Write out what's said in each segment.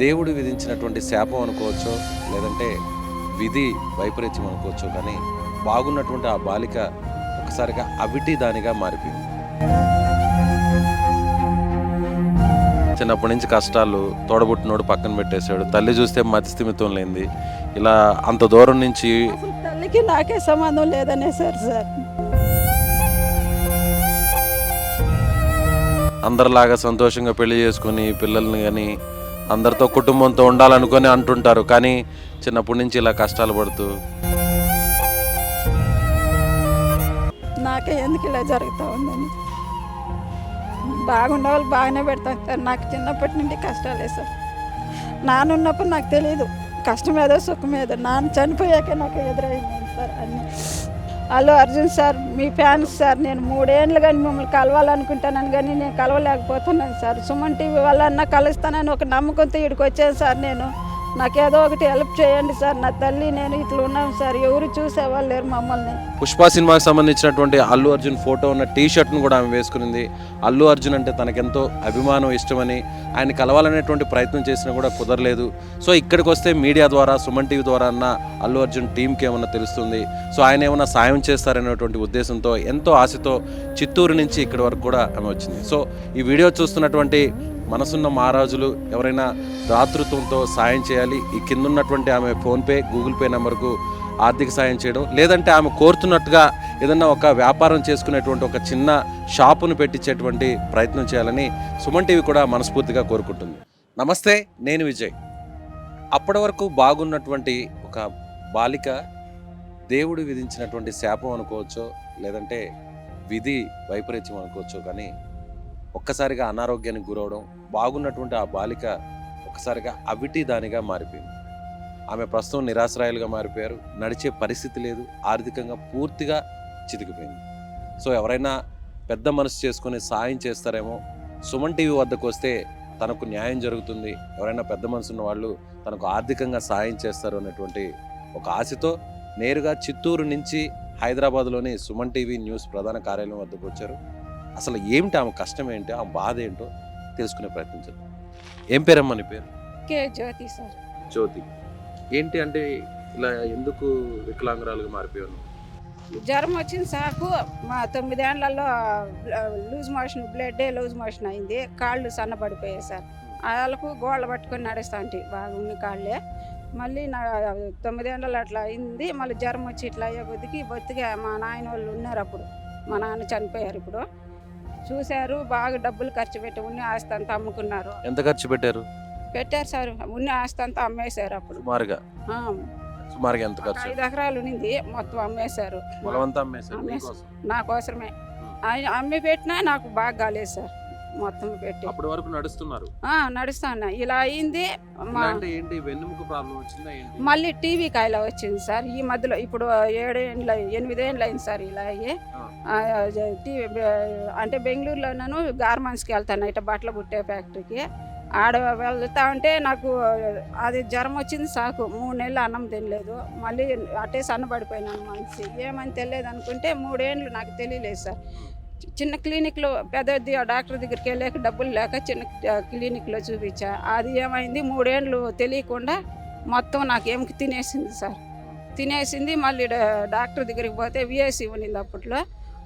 దేవుడు విధించినటువంటి శాపం అనుకోవచ్చో లేదంటే విధి వైపరీత్యం అనుకోవచ్చో కానీ బాగున్నటువంటి ఆ బాలిక ఒకసారిగా అవిటి దానిగా మారిపోయింది. చిన్నప్పటి నుంచి కష్టాలు, తోడబుట్టినోడు పక్కన పెట్టేశాడు, తల్లి చూస్తే మతిస్థిమితం లేనిది, ఇలా అంత దూరం నుంచి అసలు తల్లికి నాకే సంబంధం లేదనే సార్. అందరిలాగా సంతోషంగా పెళ్లి చేసుకుని పిల్లల్ని కానీ అందరితో కుటుంబంతో ఉండాలనుకొని అంటుంటారు, కానీ చిన్నప్పటి నుంచి ఇలా కష్టాలు పడుతూ నాకే ఎందుకు ఇలా జరుగుతూ ఉందని. బాగున్న వాళ్ళు బాగానే పెడతాను సార్. నాకు చిన్నప్పటి నుండి కష్టాలే సార్. నాన్న ఉన్నప్పుడు నాకు తెలియదు కష్టం ఏదో సుఖం ఏదో. నాన్న చనిపోయాకే నాకు ఎదురైంది సార్ అన్నీ. అల్లు అర్జున్ సార్ మీ ఫ్యాన్స్ సార్. నేను 3 ఏళ్ళు కానీ మిమ్మల్ని కలవాలనుకుంటానని కానీ నేను కలవలేకపోతున్నాను సార్. సుమన్ టీవీ వల్ల అన్న కలుస్తానని ఒక నమ్మకంతో ఇక్కడికి వచ్చాను సార్. నాకు ఏదో ఒకటి హెల్ప్ చేయండి సార్. నా తల్లి నేను ఇట్లా ఉన్నాను సార్. ఎవరు చూసేవాళ్ళు లేరు మమ్మల్ని. పుష్ప సినిమాకి సంబంధించినటువంటి అల్లు అర్జున్ ఫోటో ఉన్న టీ షర్ట్ను కూడా ఆమె వేసుకునింది. అల్లు అర్జున్ అంటే తనకెంతో అభిమానం, ఇష్టమని ఆయన కలవాలనేటువంటి ప్రయత్నం చేసినా కూడా కుదరలేదు. సో ఇక్కడికి వస్తే మీడియా ద్వారా, సుమన్ టీవీ ద్వారా అన్న అల్లు అర్జున్ టీంకి ఏమన్నా తెలుస్తుంది, సో ఆయన ఏమన్నా సాయం చేస్తారనేటువంటి ఉద్దేశంతో ఎంతో ఆశతో చిత్తూరు నుంచి ఇక్కడి వరకు కూడా ఆమె వచ్చింది. సో ఈ వీడియో చూస్తున్నటువంటి మనసున్న మహారాజులు ఎవరైనా దాతృత్వంతో సాయం చేయాలి. ఈ కింద ఉన్నటువంటి ఆమె ఫోన్పే, గూగుల్ పే నెంబర్కు ఆర్థిక సాయం చేయడం, లేదంటే ఆమె కోరుతున్నట్టుగా ఏదన్నా ఒక వ్యాపారం చేసుకునేటువంటి ఒక చిన్న షాపును పెట్టించేటువంటి ప్రయత్నం చేయాలని సుమన్ టీవీ కూడా మనస్ఫూర్తిగా కోరుకుంటుంది. నమస్తే, నేను విజయ్. అప్పటి వరకు బాగున్నటువంటి ఒక బాలిక దేవుడు విధించినటువంటి శాపం అనుకోవచ్చో లేదంటే విధి వైపరీత్యం అనుకోవచ్చో కానీ ఒక్కసారిగా అనారోగ్యానికి గురవడం, బాగున్నటువంటి ఆ బాలిక ఒక్కసారిగా అవిటి దానిగా మారిపోయింది. ఆమె ప్రస్తుతం నిరాశ్రాయాలుగా మారిపోయారు. నడిచే పరిస్థితి లేదు, ఆర్థికంగా పూర్తిగా చితికిపోయింది. సో ఎవరైనా పెద్ద మనసు చేసుకుని సాయం చేస్తారేమో, సుమన్ టీవీ వద్దకు వస్తే తనకు న్యాయం జరుగుతుంది, ఎవరైనా పెద్ద మనసు ఉన్న వాళ్ళు తనకు ఆర్థికంగా సాయం చేస్తారు అనేటువంటి ఒక ఆశతో నేరుగా చిత్తూరు నుంచి హైదరాబాద్లోని సుమన్ టీవీ న్యూస్ ప్రధాన కార్యాలయం వద్దకు వచ్చారు. అసలు ఏమిటి ఆమె కష్టం ఏంటో, ఆమె బాధ ఏంటో తెలుసుకునే ప్రయత్నం చేద్దాం. ఏం పేరమ్మా నీ పేరు? కే జ్యోతి సార్. జ్యోతి. ఏంటి అంటే ఇలా ఎందుకు వికలాంగురాలుగా మారిపోయాను? జ్వరం వచ్చింది సాకు. మా 9 ఏళ్లలో లూజ్ మోషన్ అయింది. కాళ్ళు సన్నబడిపోయాయి సార్. వాళ్ళకు గోళ్ళ పట్టుకొని నడుస్తాంటి బాగా ఉన్న కాళ్ళే. మళ్ళీ నా 9 ఏళ్ళలో అట్లా అయింది. మళ్ళీ జ్వరం వచ్చి ఇట్లా అయ్యే కొద్దికి బొత్తిగా మా నాయన వాళ్ళు ఉన్నారు అప్పుడు. మా నాన్న చనిపోయారు. ఇప్పుడు చూశారు, బాగా డబ్బులు ఖర్చు పెట్టి ఉన్న ఆస్తి అంతా అమ్ముకున్నారు. ఎంత ఖర్చు పెట్టారు సార్. ఉన్న ఆస్తి అంతా అమ్మేశారు అప్పుడు. సుమారుగా ఎంత ఖర్చు? 5 ఎకరాలు ఉన్నింది, మొత్తం అమ్మేశారు. నా కోసమే అమ్మి పెట్టినా నాకు బాగా కాలేదు సార్. మొత్తం పెట్టి అప్పటి వరకు నడుస్తాను. ఇలా అయింది. మళ్ళీ టీవీ కాయలా వచ్చింది సార్ ఈ మధ్యలో. ఇప్పుడు 8 ఏళ్ళు అయింది సార్ ఇలా అయ్యి. టీవీ అంటే బెంగళూరులోనూ గార్మెంట్స్కి వెళ్తాను, ఇట్లా బట్టలు కుట్టే ఫ్యాక్టరీకి. ఆడ వెళ్తా ఉంటే నాకు అది జ్వరం వచ్చింది సాకు. 3 నెలలు అన్నం తినలేదు. మళ్ళీ అట్టే సన్నబడిపోయినాను మనిషి. ఏమని తెలియదు అనుకుంటే 3 ఏళ్ళు నాకు తెలియలేదు సార్. చిన్న క్లినిక్లో పెద్ద డాక్టర్ దగ్గరికి వెళ్ళాక డబ్బులు లేక చిన్న క్లినిక్లో చూపించా. అది ఏమైంది, 3 ఏళ్ళు తెలియకుండా మొత్తం నాకు ఎముక తినేసింది సార్. తినేసింది. మళ్ళీ డాక్టర్ దగ్గరికి పోతే విఐసి ఉన్నింది అప్పట్లో.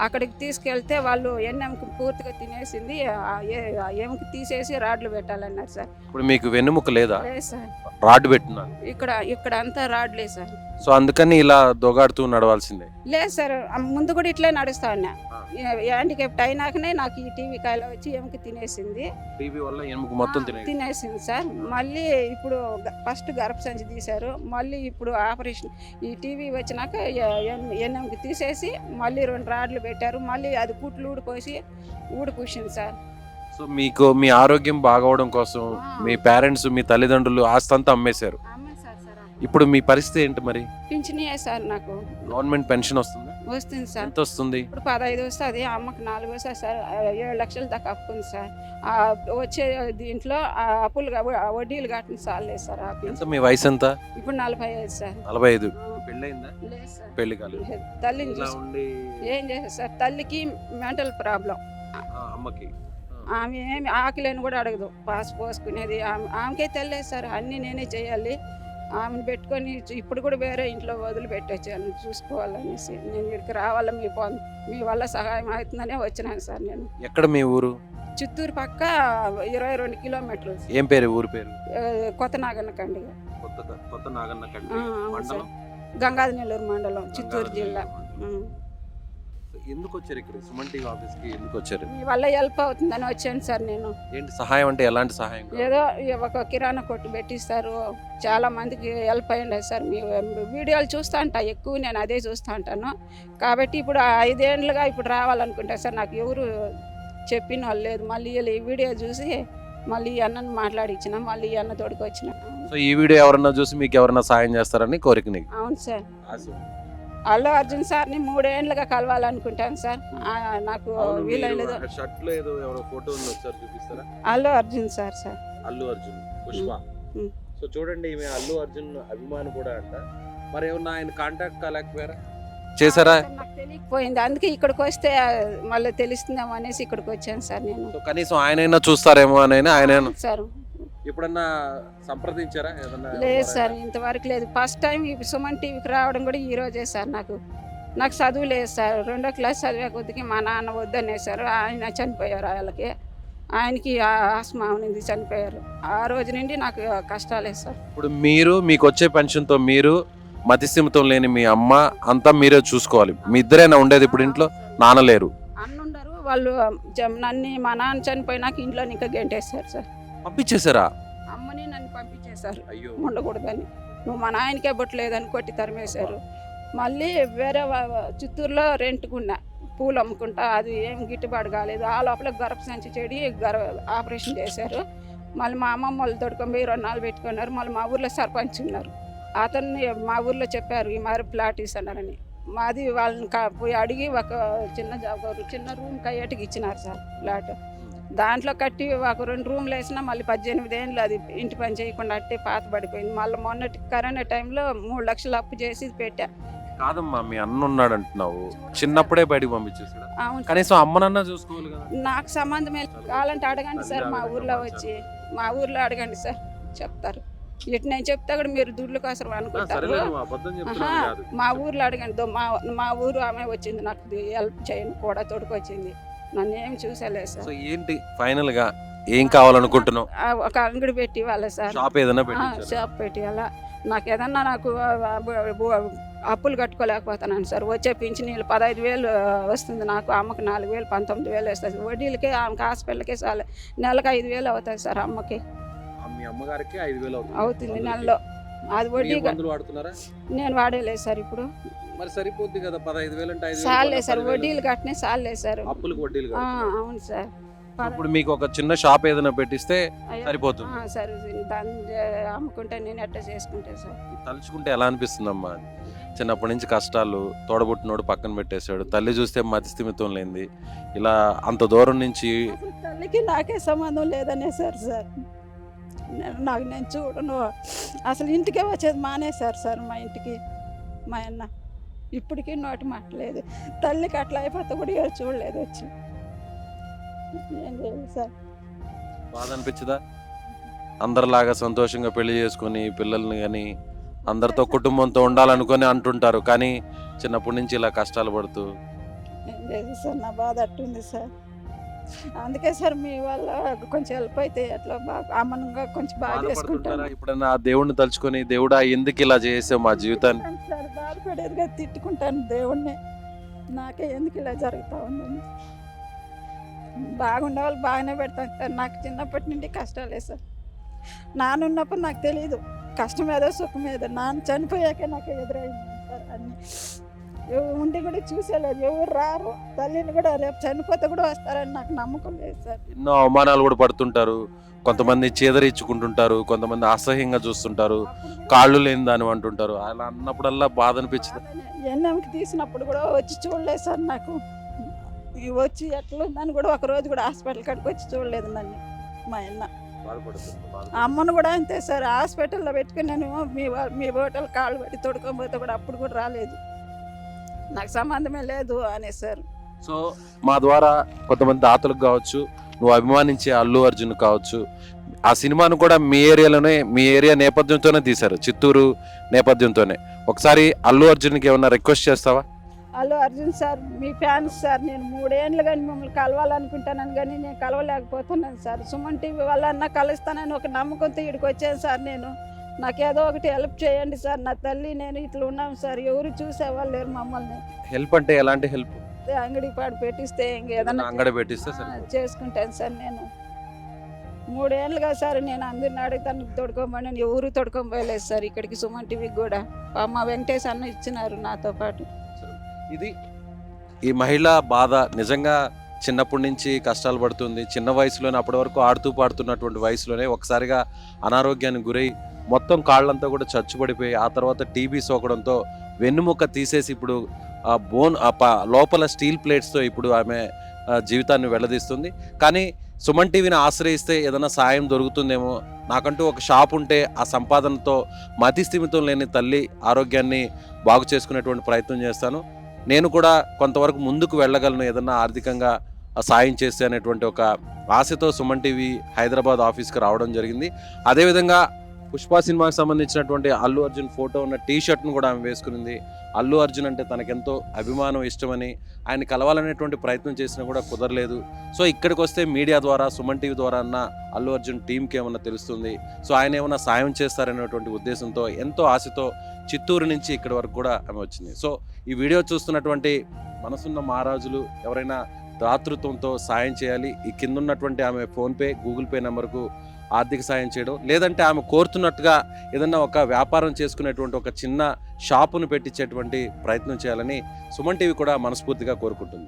అక్కడికి తీసుకెళ్తే వాళ్ళు ఎన్నెముక పూర్తిగా తినేసింది. ఎముక తీసేసి రాడ్లు పెట్టాలన్నారు సార్. ఇప్పుడు మీకు వెన్నుముక లేదా? లేదు సార్. రాడ్ పెట్టినా ఇక్కడ అంతా రాడ్లే సార్. సో అందుకని ఇలా దోగాడుతూ నడవాల్సిందే? లేదు సార్, ముందు కూడా ఇట్లే నడుస్తా ఉన్నా. హ్యాండిక్యాప్ట్ అయినాకనే నాకు ఈ టీవీ కాయలో వచ్చి ఎముక తినేసింది. టీవీ వల్ల ఎముక మొత్తం తినేసింది సార్. మళ్ళీ ఇప్పుడు ఫస్ట్ గర్భసంచి తీశారు. మళ్ళీ ఇప్పుడు ఆపరేషన్ ఈ టీవీ వచ్చినాక ఎన్నెముక తీసేసి మళ్ళీ 2 రాడ్లు పెట్టారు. మళ్ళీ అది కుట్లు ఊడిపూసింది సార్. సో మీకు మీ ఆరోగ్యం బాగవడం కోసం మీ పేరెంట్స్, మీ తల్లిదండ్రులు ఆస్తి అంతా అమ్మేశారు. ఇప్పుడు మీ పరిస్థితి ఏంటి మరి? పింఛనియే సార్. నాకు గవర్నమెంట్ పెన్షన్ వస్తుంది సార్. ఎంత వస్తుంది? ఇప్పుడు 15 వస్తుంది. అమ్మకి 4 వస్తుంది సార్. 7 లక్షల దాకా అప్పు ఉంది సార్. వచ్చే దీంట్లో అప్పులు వడ్డీలు కట్టిన సార్లేదు సార్. ఎంత మీ వయసు ఎంత? ఇప్పుడు 45 సార్. 45. పెళ్ళయిందా? లేదు సార్, పెళ్లి కాలేదు. తల్లిని ఏం చేశారు సార్? తల్లికి మెంటల్ ప్రాబ్లం. అమ్మకి ఆమె ఏమి ఆకలిని కూడా అడగదు. పాస్ పోసుకునేది ఆమెకే తెలియదు సార్. అన్నీ నేనే చేయాలి. ఆమెను పెట్టుకొని ఇప్పుడు కూడా వేరే ఇంట్లో వదిలిపెట్టొచ్చాను చూసుకోవాలనేసి. నేను ఇక్కడికి రావాలా మీ వల్ల సహాయం అవుతుందనే వచ్చినాను సార్ నేను. ఎక్కడ మీ ఊరు? చిత్తూరు పక్క 22 కిలోమీటర్లు. ఏం పేరు ఊరు పేరు? కొత్త నాగన్నకండి. కొత్త నాగన్న అవును సార్. గంగాధరనెల్లూరు మండలం, చిత్తూరు జిల్లా. ఎందుకు వచ్చారు ఇక్కడ సుమన్ టీవీ ఆఫీస్ కి? ఎందుకు వచ్చారు? మీ వల్ల హెల్ప్ అవుతుందని వచ్చాను సార్ నేను. ఏంటి సహాయం అంటే ఎలాంటి సహాయం? ఏదో ఒక కిరాణా కొట్టు పెట్టిస్తారు, చాలా మందికి హెల్ప్ అయ్యింది సార్. మీ వీడియోలు చూస్తూ ఉంటా ఎక్కువ, నేను అదే చూస్తూ ఉంటాను కాబట్టి ఇప్పుడు 5 ఏళ్ళుగా ఇప్పుడు రావాలనుకుంటా సార్. నాకు ఎవరు చెప్పిన వాళ్ళు లేదు. మళ్ళీ ఈ వీడియో చూసి మళ్ళీ ఈ అన్నను మాట్లాడించిన, మళ్ళీ ఈ అన్న తోడికి వచ్చిన. సో ఈ వీడియో ఎవరన్నా చూసి మీకు ఎవరన్నా సాయం చేస్తారని కోరిక నీకు? అవును సార్. అల్లు అర్జున్ సార్ని 3 ఏళ్ళుగా కలవాలనుకుంటాను సార్. నాకు వీలైలేదు. అల్లు అర్జున్ సార్. అల్లు అర్జున్ పుష్ప. సో చూడండి, ఈమె అల్లు అర్జున్ అభిమాని కూడా అంట. మరి ఏమన్నా ఆయన కాంటాక్ట్ కాలేకపోయారా? చేశారా? నాకు తెలియకపోయింది, అందుకే ఇక్కడికి వస్తే మళ్ళీ తెలుస్తుందేమో అనేసి ఇక్కడికి వచ్చాను సార్ నేను. సో కనీసం ఆయనైనా చూస్తారేమో అని ఆయన సార్. ఎప్పుడన్నా సంప్రదించారా? లేదు సార్, ఇంతవరకు లేదు. ఫస్ట్ టైం ఈ సుమన్ టీవీకి రావడం కూడా ఈ రోజే సార్. నాకు చదువు లేదు సార్. 2వ క్లాస్ చదివే కొద్దికి మా నాన్న వద్దనేసారు. ఆయన చనిపోయారు. ఆయనకి ఆస్మా ఉంది, చనిపోయారు. ఆ రోజు నుండి నాకు కష్టాలే సార్. ఇప్పుడు మీకు వచ్చే పెన్షన్తో మీరు, మతిస్థిమితం లేని మీ అమ్మ అంతా మీరే చూసుకోవాలి. మీ ఇద్దరైనా ఉండేది ఇప్పుడు ఇంట్లో? నాన్న లేరు, అన్నుండరు. వాళ్ళు నన్ను మా నాన్న చనిపోయినాక ఇంట్లో ఇంకా గెంటేశారు సార్. పంపించేశారా? అమ్మని నన్ను పంపించేశారు ఉండకూడదని. నువ్వు మా నాయనకే బొట్టలేదని కొట్టి తరిమేశారు. మళ్ళీ వేరే చిత్తూరులో రెంట్కున్నా, పూలు అమ్ముకుంటా. అది ఏం గిట్టుబాటు కాలేదు. ఆ లోపల గర్భసంచి చెడి ఆపరేషన్ చేశారు. మళ్ళీ మా అమ్మమ్మ వాళ్ళు తోడుకొని 2 నాళ్ళు పెట్టుకున్నారు. మళ్ళీ మా ఊర్లో సర్పంచ్ ఉన్నారు. అతన్ని మా ఊర్లో చెప్పారు ఈ మరి ప్లాట్ ఇస్తున్నారని. మాది వాళ్ళని పోయి అడిగి ఒక చిన్న రూమ్ కయ్యేటికి ఇచ్చినారు సార్ ప్లాట్. దాంట్లో కట్టి ఒక 2 రూమ్లు వేసినా మళ్ళీ 18 ఏళ్ళు అది ఇంటి పని చేయకుండా అట్టే పాత పడిపోయింది. మళ్ళీ మొన్నటి కరోనా టైంలో 3 లక్షలు అప్పు చేసి పెట్టా. కాదమ్మా, మీ అన్న ఉన్నాడు అంటున్నావు, చిన్నప్పుడే బయటకు పంపించేసాడు. అవును, కనీసం అమ్మనన్నా చూసుకోవాలి కదా. నాకు సంబంధమే కావాలంటే అడగండి సార్. మా ఊర్లో వచ్చి అడగండి సార్, చెప్తారు. ఇటు నేను చెప్తా కూడా మీరు దుడ్ల కోసం అనుకుంటారు. మా ఊర్లో అడగండి. మా ఊరు ఆమె వచ్చింది, నాకు హెల్ప్ చేయను కూడా తోడుకొచ్చింది. నన్ను ఏం చూసలేదు సార్. ఏంటి ఫైనల్ గా ఏం కావాలనుకుంటున్నావు? ఒక అంగడి పెట్టి వాళ్ళ సార్, షాప్ పెట్టి అలా నాకు ఏదన్నా అప్పులు కట్టుకోలేకపోతున్నాను సార్. వచ్చే పింఛనీళ్ళు 15,000 వస్తుంది నాకు. అమ్మకి 4,000, 19,000 వస్తుంది. వడ్డీలకే ఆమెకి హాస్పిటల్కే చాలా నెలకు 5,000 అవుతుంది సార్. అమ్మకి అవుతుంది నెలలో. అది వడ్డీ నేను వాడేలేదు సార్. ఇప్పుడు సరిపోద్ది కదా 15,000 అంటే. సార్లే సార్, వడ్డీలు కట్టినే సార్లే సార్. అవును సార్. ఇప్పుడు మీకు ఒక చిన్న షాప్ ఏదైనా పెట్టిస్తే సరిపోతుంది సార్. దాన్ని అమ్ముకుంటే నేను ఎట్లా చేసుకుంటే సార్. తలుచుకుంటే ఎలా అనిపిస్తుందమ్మా? చిన్నప్పటి నుంచి కష్టాలు, తోడబుట్టినోడు పక్కన పెట్టేశాడు, తల్లి చూస్తే మతిస్థిమితం లేనిది, ఇలా అంత దూరం నుంచి. తల్లికి నాకే సంబంధం లేదనే సార్. నేను చూడను అసలు. ఇంటికే వచ్చేది మానేశారు సార్ మా ఇంటికి. మా అన్న ఇప్పటికీ నోటి మాట్లేదు. తల్లికి అట్లా అయిపోతే కూడా చూడలేదు వచ్చి. ఏం చేయాలి సార్? బాధ అనిపించదా? అందరిలాగా సంతోషంగా పెళ్లి చేసుకుని పిల్లల్ని కానీ అందరితో కుటుంబంతో ఉండాలనుకొని అంటుంటారు, కానీ చిన్నప్పటి నుంచి ఇలా కష్టాలు పడుతూ. ఏం లేదు సార్, నా బాధ అట్టుంది సార్. అందుకే సార్ మీ వల్ల కొంచెం హెల్ప్ అయితే ఎట్లా అమ్మనంగా కొంచెం బాగా చేసుకుంటాను. ఇప్పుడన్నా ఆ దేవుడిని తలుచుకొని, దేవుడా ఎందుకు ఇలా చేసావు మా జీవితాన్ని సార్, బాధపడేదిగా తిట్టుకుంటాను దేవుణ్ణి. నాకే ఎందుకు ఇలా జరుగుతూ ఉందని. బాగుండే వాళ్ళు బాగానే పెడతాను సార్. నాకు చిన్నప్పటి నుండి కష్టాలే సార్. నాన్న ఉన్నప్పుడు నాకు తెలియదు కష్టం ఏదో సుఖం ఏదో. నాన్న చనిపోయాకే నాకు ఎదురైంది సార్ అన్నీ. ఉండి కూడా చూసేలేదు, ఎవరు రారు. తల్లిని కూడా రేపు చనిపోతే కూడా వస్తారని నాకు నమ్మకం లేదు సార్. ఎన్నో అవమానాలు కూడా పడుతుంటారు. కొంతమంది చేదరించుకుంటుంటారు, కొంతమంది అసహ్యంగా చూస్తుంటారు, కాళ్ళు లేని దాని అంటుంటారు. అలా అన్నప్పుడల్లా బాధ అనిపించింది. ఎన్ఎంకి తీసినప్పుడు కూడా వచ్చి చూడలేదు సార్. నాకు వచ్చి ఎట్లుందని కూడా ఒక రోజు కూడా హాస్పిటల్ కాడికి వచ్చి చూడలేదు నన్ను మా అన్న. అమ్మను కూడా అంతే సార్. హాస్పిటల్లో పెట్టుకుని నేను మీ హోటల్ కాళ్ళు పట్టి తొడుకొని పోతే కూడా అప్పుడు కూడా రాలేదు. నాకు సంబంధమే లేదు అనే సార్. సో మా ద్వారా కొంతమంది దాతలకు కావచ్చు, నువ్వు అభిమానించే అల్లు అర్జున్ కావచ్చు, ఆ సినిమాను కూడా మీ ఏరియాలోనే, మీ ఏరియా నేపథ్యంతోనే తీశారు, చిత్తూరు నేపథ్యంతోనే. ఒకసారి అల్లు అర్జున్కి ఏమన్నా రిక్వెస్ట్ చేస్తావా? అల్లు అర్జున్ సార్, మీ ఫ్యాన్స్ సార్. నేను 3 ఏళ్ళు కానీ మిమ్మల్ని కలవాలనుకుంటాను కానీ నేను కలవలేకపోతున్నాను సార్. సుమన్ టీవీ వల్ల అన్న కలుస్తానని ఒక నమ్మకంతో ఇక్కడికి వచ్చాను సార్. నాకు ఏదో ఒకటి హెల్ప్ చేయండి సార్. నా తల్లి నేను ఇట్లా ఉన్నాం సార్. ఎవరు చూసేవాళ్ళు లేరు మమ్మల్ని. హెల్ప్ అంటే ఎలాంటి హెల్ప్? అంగడి పాడు పెట్టిస్తే ఇంకేదన్నా అంగడి పెట్టిస్తే చేసుకుంటాను సార్. నేను 3 ఏళ్ళుగా సార్ నేను అందరిని అడుగుతాను తొడుకోమని, ఎవరు తొడుకోబోయలేదు సార్. ఇక్కడికి సుమన్ టీవీకి కూడా మా వెంకటేష్ అన్న ఇచ్చినారు నాతో పాటు. ఇది ఈ మహిళ బాధ. నిజంగా చిన్నప్పటి నుంచి కష్టాలు పడుతుంది. చిన్న వయసులోనే, అప్పటి వరకు ఆడుతూ పాడుతున్నటువంటి వయసులోనే ఒకసారిగా అనారోగ్యానికి గురై మొత్తం కాళ్ళంతా కూడా చచ్చుపడిపోయి, ఆ తర్వాత టీబీ సోకడంతో వెన్నుముక్క తీసేసి ఇప్పుడు ఆ బోన్ లోపల స్టీల్ ప్లేట్స్తో ఇప్పుడు ఆమె జీవితాన్ని వెళ్లదీస్తుంది. కానీ సుమన్ టీవీని ఆశ్రయిస్తే ఏదైనా సాయం దొరుకుతుందేమో, నాకంటూ ఒక షాప్ ఉంటే ఆ సంపాదనతో మతి స్థిమితం లేని తల్లి ఆరోగ్యాన్ని బాగు చేసుకునేటువంటి ప్రయత్నం చేస్తాను. నేను కూడా కొంతవరకు ముందుకు వెళ్ళగలను ఏదన్నా ఆర్థికంగా సాయం చేస్తే అనేటువంటి ఒక ఆశతో సుమన్ టీవీ హైదరాబాద్ ఆఫీస్కి రావడం జరిగింది. అదేవిధంగా పుష్ప సినిమాకి సంబంధించినటువంటి అల్లు అర్జున్ ఫోటో ఉన్న టీషర్ట్ను కూడా ఆమె వేసుకునింది. అల్లు అర్జున్ అంటే తనకెంతో అభిమానం, ఇష్టమని, ఆయన కలవాలనేటువంటి ప్రయత్నం చేసినా కూడా కుదరలేదు. సో ఇక్కడికి వస్తే మీడియా ద్వారా, సుమన్ టీవీ ద్వారా అన్న అల్లు అర్జున్ టీంకి ఏమన్నా తెలుస్తుంది, సో ఆయన ఏమన్నా సాయం చేస్తారనేటువంటి ఉద్దేశంతో ఎంతో ఆశతో చిత్తూరు నుంచి ఇక్కడి వరకు కూడా ఆమె వచ్చింది. సో ఈ వీడియో చూస్తున్నటువంటి మనసున్న మహారాజులు ఎవరైనా దాతృత్వంతో సాయం చేయాలి. ఈ కింద ఉన్నటువంటి ఆమె ఫోన్పే, గూగుల్ పే నెంబర్కు ఆర్థిక సాయం చేయడం, లేదంటే ఆమె కోరుతున్నట్టుగా ఏదన్నా ఒక వ్యాపారం చేసుకునేటువంటి ఒక చిన్న షాపును పెట్టించేటువంటి ప్రయత్నం చేయాలని సుమన్ టీవీ కూడా మనస్ఫూర్తిగా కోరుకుంటుంది.